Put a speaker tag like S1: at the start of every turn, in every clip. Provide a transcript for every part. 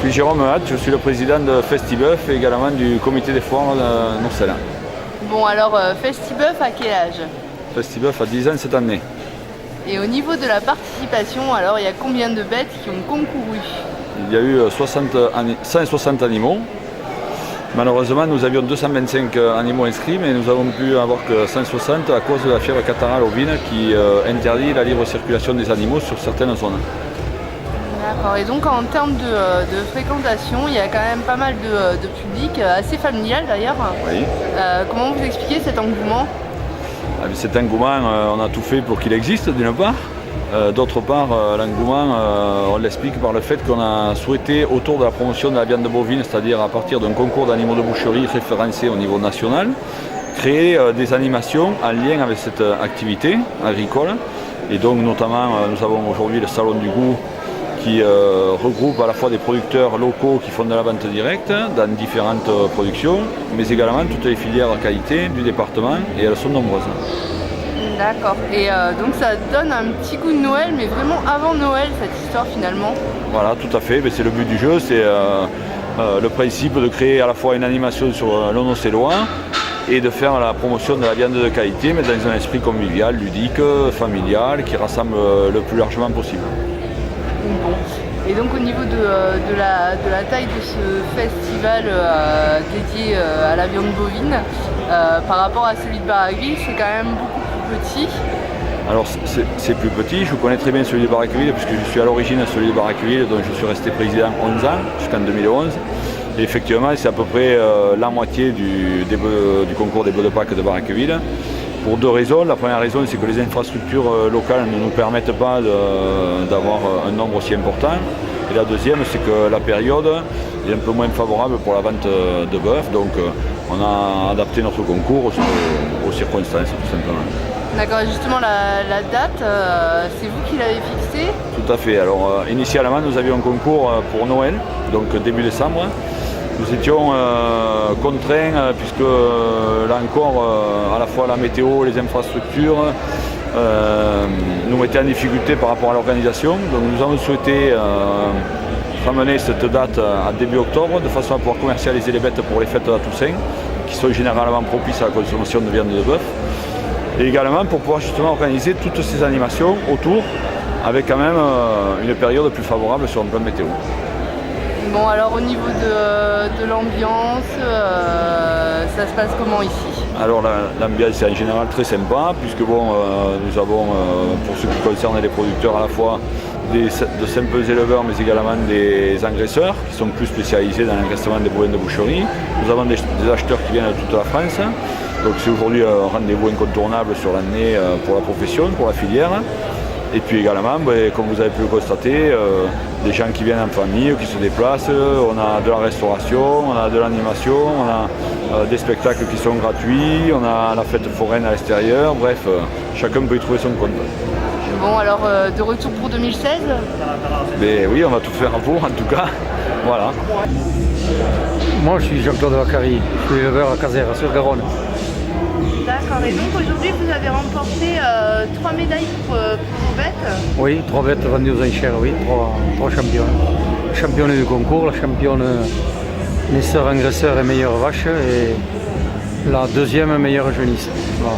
S1: suis Jérôme Hatt, je suis le président de Festibeuf et également du comité des foires de Nourcel.
S2: Bon alors, Festibeuf à quel âge?
S1: Festibeuf a 10 ans cette année.
S2: Et au niveau de la participation, alors il y a combien de bêtes qui ont concouru?
S1: Il y a eu 160 animaux. Malheureusement, nous avions 225 animaux inscrits, mais nous avons pu avoir que 160 à cause de la fièvre catarrhale ovine qui interdit la libre circulation des animaux sur certaines zones.
S2: D'accord, et donc en termes de fréquentation, il y a quand même pas mal de public, assez familial d'ailleurs.
S1: Oui.
S2: Comment vous expliquez cet engouement?
S1: Cet engouement, on a tout fait pour qu'il existe d'une part. D'autre part, l'engouement, on l'explique par le fait qu'on a souhaité, autour de la promotion de la viande bovine, c'est-à-dire à partir d'un concours d'animaux de boucherie référencé au niveau national, créer des animations en lien avec cette activité agricole. Et donc notamment, nous avons aujourd'hui le Salon du Goût qui regroupe à la fois des producteurs locaux qui font de la vente directe dans différentes productions, mais également toutes les filières qualité du département, et elles sont nombreuses.
S2: D'accord, et donc ça donne un petit goût de Noël, mais vraiment avant Noël cette histoire finalement.
S1: Voilà, tout à fait, c'est le but du jeu, c'est le principe de créer à la fois une animation sur l'Onocellois et de faire la promotion de la viande de qualité, mais dans un esprit convivial, ludique, familial, qui rassemble le plus largement possible.
S2: Bon. Et donc au niveau de la taille de ce festival dédié à la viande bovine, par rapport à celui de Barraqueville, c'est quand même beaucoup plus petit.
S1: Alors c'est plus petit, je connais très bien celui de Barraqueville puisque je suis à l'origine de celui de Barraqueville, dont je suis resté président 11 ans jusqu'en 2011. Et effectivement, c'est à peu près la moitié du concours des bœufs de Pâques de Barraqueville. Pour deux raisons. La première raison, c'est que les infrastructures locales ne nous permettent pas d'avoir un nombre aussi important. Et la deuxième, c'est que la période est un peu moins favorable pour la vente de bœuf. Donc on a adapté notre concours aux circonstances, tout simplement.
S2: D'accord, justement la date, c'est vous qui l'avez fixée?
S1: Tout à fait. Alors initialement, nous avions un concours pour Noël, donc début décembre. Nous étions contraints, puisque là encore, à la fois la météo, les infrastructures nous mettaient en difficulté par rapport à l'organisation. Donc nous avons souhaité ramener cette date à début octobre, de façon à pouvoir commercialiser les bêtes pour les fêtes de la Toussaint, qui sont généralement propices à la consommation de viande de bœuf. Et également pour pouvoir justement organiser toutes ces animations autour, avec quand même une période plus favorable sur un plan météo.
S2: Bon, alors au niveau de l'ambiance, ça se passe comment ici?
S1: Alors l'ambiance est en général très sympa, puisque bon, nous avons, pour ce qui concerne les producteurs, à la fois de simples éleveurs, mais également des engraisseurs qui sont plus spécialisés dans l'engraissement des bovins de boucherie. Nous avons des acheteurs qui viennent de toute la France. Donc c'est aujourd'hui un rendez-vous incontournable sur l'année pour la profession, pour la filière. Et puis également, comme vous avez pu le constater, des gens qui viennent en famille, qui se déplacent, on a de la restauration, on a de l'animation, on a des spectacles qui sont gratuits, on a la fête foraine à l'extérieur, bref, chacun peut y trouver son compte.
S2: Bon, alors de retour pour 2016?
S1: Mais oui, on va tout faire pour, en tout cas, voilà.
S3: Moi je suis Jean-Claude Vacari, je suis éleveur à Casères, sur Garonne.
S2: D'accord, et donc aujourd'hui vous avez remporté 3 médailles pour vos bêtes?
S3: Oui, 3 bêtes vendues aux enchères, oui, 3 championnes. La championne du concours, la championne naisseur, engraisseur et meilleure vache, et la deuxième meilleure jeunisse. Voilà.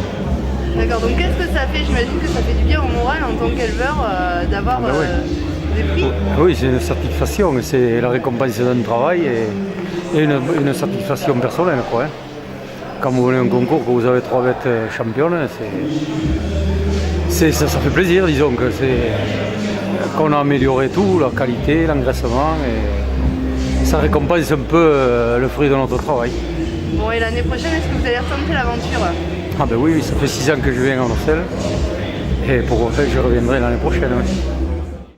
S2: D'accord, donc qu'est-ce que ça fait? J'imagine que ça fait du bien au moral en tant qu'éleveur d'avoir des prix?
S3: Oui, c'est une satisfaction, c'est la récompense d'un travail et une satisfaction personnelle, quoi, hein. Quand vous venez à un concours, que vous avez 3 bêtes championnes, ça fait plaisir, disons, qu'on a amélioré tout, la qualité, l'engraissement, et ça récompense un peu le fruit de notre travail.
S2: Bon, et l'année prochaine, est-ce que vous allez retenter l'aventure?
S3: Ah ben oui, ça fait 6 ans que je viens en Nourcel, et pour ça je reviendrai l'année prochaine. Oui.